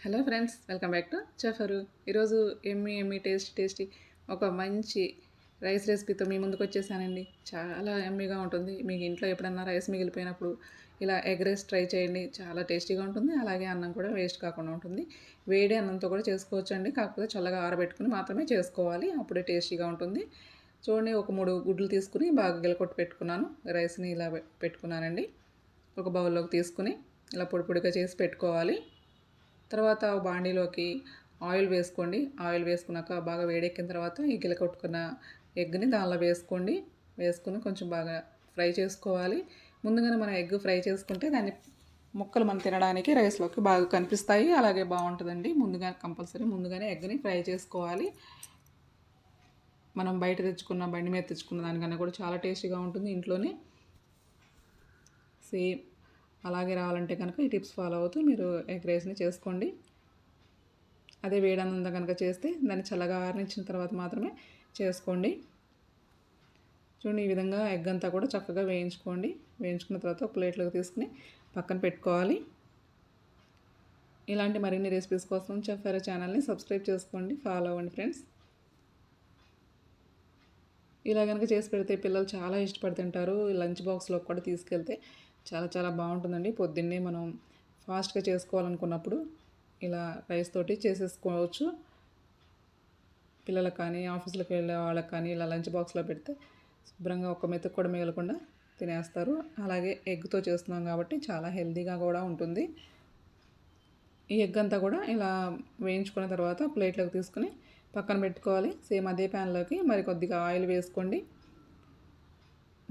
Hello friends, welcome back to చెఫరు. ఈరోజు yummy tasty ఒక మంచి రైస్ రెసిపీతో మీ ముందుకు వచ్చేసానండి. చాలా ఎమ్మీగా ఉంటుంది. మీకు ఇంట్లో ఎప్పుడన్నా రైస్ మిగిలిపోయినప్పుడు ఇలా ఎగ్ రైస్ ట్రై చేయండి. చాలా టేస్టీగా ఉంటుంది. అలాగే అన్నం కూడా వేస్ట్ కాకుండా ఉంటుంది. వేడి అన్నంతో కూడా చేసుకోవచ్చండి. కాకపోతే చల్లగా ఆరబెట్టుకుని మాత్రమే చేసుకోవాలి. అప్పుడే టేస్టీగా ఉంటుంది. చూడండి, ఒక 3 గుడ్లు తీసుకుని బాగా గిలకొట్టి పెట్టుకున్నాను. రైస్ని ఇలా పెట్టుకున్నానండి. ఒక బౌల్లోకి తీసుకుని ఇలా పొడి పొడిగా చేసి పెట్టుకోవాలి. తర్వాత బాండీలోకి ఆయిల్ వేసుకోండి. ఆయిల్ వేసుకున్నాక బాగా వేడెక్కిన తర్వాత ఈ గిలకొట్టుకున్న ఎగ్ని దానిలో వేసుకోండి. వేసుకుని కొంచెం బాగా ఫ్రై చేసుకోవాలి. ముందుగానే మనం ఎగ్ ఫ్రై చేసుకుంటే దాన్ని ముక్కలు మనం తినడానికి రైస్లోకి బాగా కనిపిస్తాయి. అలాగే బాగుంటుందండి. ముందుగానే ఎగ్ని ఫ్రై చేసుకోవాలి. మనం బయట తెచ్చుకున్న బండి మీద తెచ్చుకున్న దానికన్నా కూడా చాలా టేస్టీగా ఉంటుంది. ఇంట్లోనే సేమ్ అలాగే రావాలంటే కనుక ఈ టిప్స్ ఫాలో అవుతూ మీరు ఎగ్ రైస్ని చేసుకోండి. అదే వేడన్నంతో కనుక చేస్తే దాన్ని చల్లగా ఆరనిచ్చిన తర్వాత మాత్రమే చేసుకోండి. చూడండి, ఈ విధంగా ఎగ్ అంతా కూడా చక్కగా వేయించుకోండి. వేయించుకున్న తర్వాత ఒక ప్లేట్లోకి తీసుకుని పక్కన పెట్టుకోవాలి. ఇలాంటి మరిన్ని రెసిపీస్ కోసం చెఫ్ ఛానల్ని సబ్స్క్రైబ్ చేసుకోండి, ఫాలో అవ్వండి ఫ్రెండ్స్. ఇలా కనుక చేసి పెడితే పిల్లలు చాలా ఇష్టపడి తింటారు. లంచ్ బాక్స్లో కూడా తీసుకెళ్తే చాలా చాలా బాగుంటుందండి. పొద్దున్నే మనం ఫాస్ట్గా చేసుకోవాలనుకున్నప్పుడు ఇలా రైస్ తోటి చేసేసుకోవచ్చు. పిల్లలకు కానీ ఆఫీసులకు వెళ్ళే వాళ్ళకి కానీ ఇలా లంచ్ బాక్స్లో పెడితే శుభ్రంగా ఒక్క మెతుకు కూడా మిగలకుండా తినేస్తారు. అలాగే ఎగ్తో చేస్తున్నాం కాబట్టి చాలా హెల్తీగా కూడా ఉంటుంది. ఈ ఎగ్ అంతా కూడా ఇలా వేయించుకున్న తర్వాత ప్లేట్లోకి తీసుకుని పక్కన పెట్టుకోవాలి. సేమ్ అదే ప్యాన్లోకి మరి కొద్దిగా ఆయిల్ వేసుకోండి.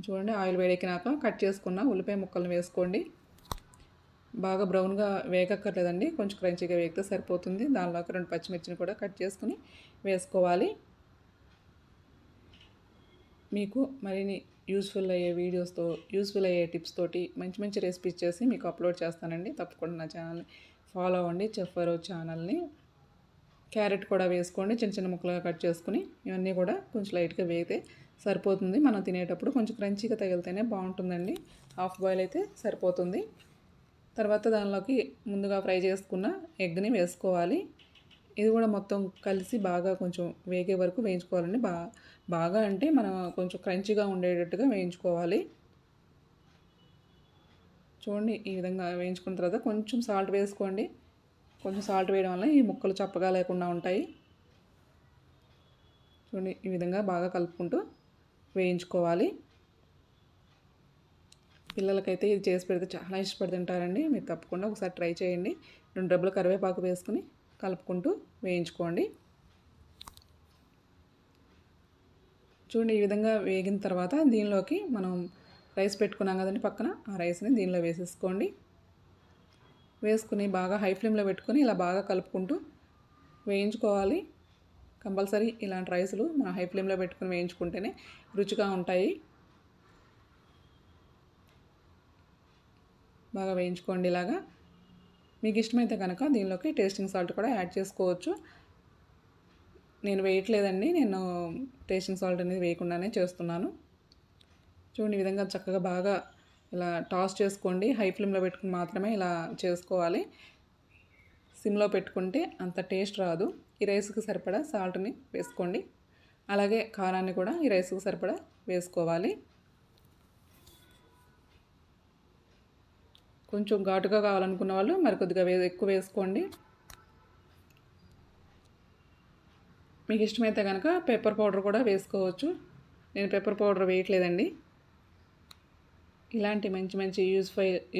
చూడండి, ఆయిల్ వేడెక్కినాక కట్ చేసుకున్న ఉల్లిపాయ ముక్కలను వేసుకోండి. బాగా బ్రౌన్గా వేగక్కర్లేదండి, కొంచెం క్రంచీగా వేగితే సరిపోతుంది. దానిలోకి 2 పచ్చిమిర్చిని కూడా కట్ చేసుకుని వేసుకోవాలి. మీకు మరిన్ని యూస్ఫుల్ అయ్యే టిప్స్ తోటి మంచి మంచి రెసిపీస్ చేసి మీకు అప్లోడ్ చేస్తానండి. తప్పకుండా నా ఛానల్ని ఫాలో అవ్వండి, చెఫ్ ఛానల్ని. క్యారెట్ కూడా వేసుకోండి, చిన్న చిన్న ముక్కలుగా కట్ చేసుకుని. ఇవన్నీ కూడా కొంచెం లైట్గా వేగితే సరిపోతుంది. మనం తినేటప్పుడు కొంచెం క్రంచీగా తగిలితేనే బాగుంటుందండి. హాఫ్ బాయిల్ అయితే సరిపోతుంది. తర్వాత దానిలోకి ముందుగా ఫ్రై చేసుకున్న ఎగ్ని వేసుకోవాలి. ఇది కూడా మొత్తం కలిసి బాగా కొంచెం వేగే వరకు వేయించుకోవాలండి. బాగా అంటే మనం కొంచెం క్రంచీగా ఉండేటట్టుగా వేయించుకోవాలి. చూడండి, ఈ విధంగా వేయించుకున్న తర్వాత కొంచెం సాల్ట్ వేసుకోండి. కొంచెం సాల్ట్ వేయడం వల్ల ఈ ముక్కలు చప్పగా లేకుండా ఉంటాయి. చూడండి, ఈ విధంగా బాగా కలుపుకుంటూ వేయించుకోవాలి. పిల్లలకైతే ఇది చేసి పెడితే చాలా ఇష్టపడి తింటారండి. మీరు తప్పకుండా ఒకసారి ట్రై చేయండి. 2 రెబ్బల కరివేపాకు వేసుకుని కలుపుకుంటూ వేయించుకోండి. చూడండి, ఈ విధంగా వేగిన తర్వాత దీనిలోకి మనం రైస్ పెట్టుకున్నాం కదండి పక్కన, ఆ రైస్ని దీనిలో వేసేసుకోండి. వేసుకుని బాగా హై ఫ్లేమ్లో పెట్టుకుని ఇలా బాగా కలుపుకుంటూ వేయించుకోవాలి. కంపల్సరీ ఇలాంటి రైసులు మనం హై ఫ్లేమ్లో పెట్టుకుని వేయించుకుంటేనే రుచిగా ఉంటాయి. బాగా వేయించుకోండి ఇలాగా. మీకు ఇష్టమైతే కనుక దీనిలోకి టేస్టింగ్ సాల్ట్ కూడా యాడ్ చేసుకోవచ్చు. నేను వేయట్లేదండి, నేను టేస్టింగ్ సాల్ట్ అనేది వేయకుండానే చేస్తున్నాను. చూడండి, ఈ విధంగా చక్కగా బాగా ఇలా టాస్ చేసుకోండి. హై ఫ్లేమ్లో పెట్టుకుని మాత్రమే ఇలా చేసుకోవాలి. సిమ్లో పెట్టుకుంటే అంత టేస్ట్ రాదు. ఈ రైస్కి సరిపడా సాల్ట్ని వేసుకోండి. అలాగే కారాన్ని కూడా ఈ రైస్కి సరిపడా వేసుకోవాలి. కొంచెం ఘాటుగా కావాలనుకున్న వాళ్ళు మరి కొద్దిగా ఎక్కువ వేసుకోండి. మీకు ఇష్టమైతే కనుక పెప్పర్ పౌడర్ కూడా వేసుకోవచ్చు. నేను పెప్పర్ పౌడర్ వేయట్లేదండి. ఇలాంటి మంచి మంచి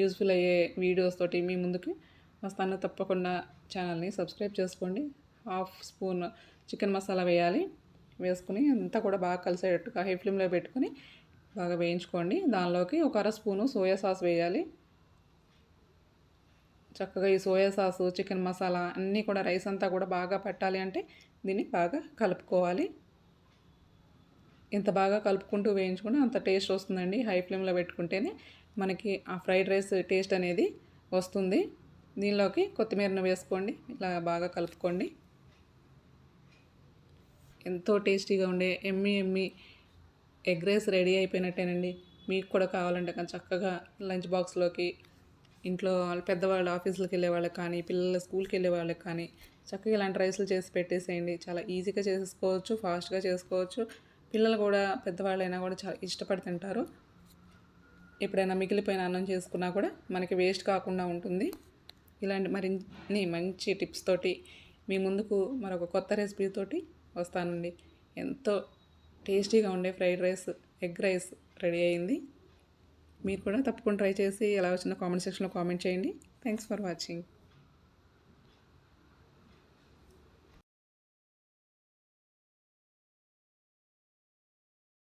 యూస్ఫుల్ అయ్యే వీడియోస్ తోటి మీ ముందుకు వస్తాను. తప్పకుండా ఛానల్ని సబ్స్క్రైబ్ చేసుకోండి. 1/2 స్పూన్ చికెన్ మసాలా వేయాలి. వేసుకుని అంతా కూడా బాగా కలిసేటట్టుగా హై ఫ్లేమ్లో పెట్టుకుని బాగా వేయించుకోండి. దానిలోకి 1/2 స్పూను సోయా సాస్ వేయాలి. చక్కగా ఈ సోయా సాసు, చికెన్ మసాలా అన్నీ కూడా రైస్ అంతా కూడా బాగా పట్టాలి అంటే దీన్ని బాగా కలుపుకోవాలి. ఇంత బాగా కలుపుకుంటూ వేయించుకుంటే అంత టేస్ట్ వస్తుందండి. హై ఫ్లేమ్లో పెట్టుకుంటేనే మనకి ఆ ఫ్రైడ్ రైస్ టేస్ట్ అనేది వస్తుంది. దీనిలోకి కొత్తిమీరను వేసుకోండి. ఇలా బాగా కలుపుకోండి. ఎంతో టేస్టీగా ఉండే ఎమ్మి ఎగ్ రైస్ రెడీ అయిపోయినట్టేనండి. మీకు కూడా కావాలంటే చక్కగా లంచ్ బాక్స్లోకి ఇంట్లో వాళ్ళు పెద్దవాళ్ళు ఆఫీసులకు వెళ్ళే వాళ్ళకి కానీ పిల్లలు స్కూల్కి వెళ్ళే వాళ్ళకి కానీ చక్కగా ఇలాంటి రైస్లు చేసి పెట్టేసేయండి. చాలా ఈజీగా చేసుకోవచ్చు, ఫాస్ట్గా చేసుకోవచ్చు. పిల్లలు కూడా పెద్దవాళ్ళైనా కూడా చాలా ఇష్టపడి తింటారు. ఎప్పుడైనా మిగిలిపోయిన అన్నం చేసుకున్నా కూడా మనకి వేస్ట్ కాకుండా ఉంటుంది. ఇలాంటి మరిన్ని మంచి టిప్స్ తోటి మీ ముందుకు మరొక కొత్త రెసిపీ తోటి వస్తానండి. ఎంతో టేస్టీగా ఉండే fried rice, egg rice ready అయింది. మీరు కూడా తప్పకుండా ట్రై చేసి ఎలా వచ్చిందో కామెంట్ సెక్షన్లో కామెంట్ చేయండి. Thanks for watching.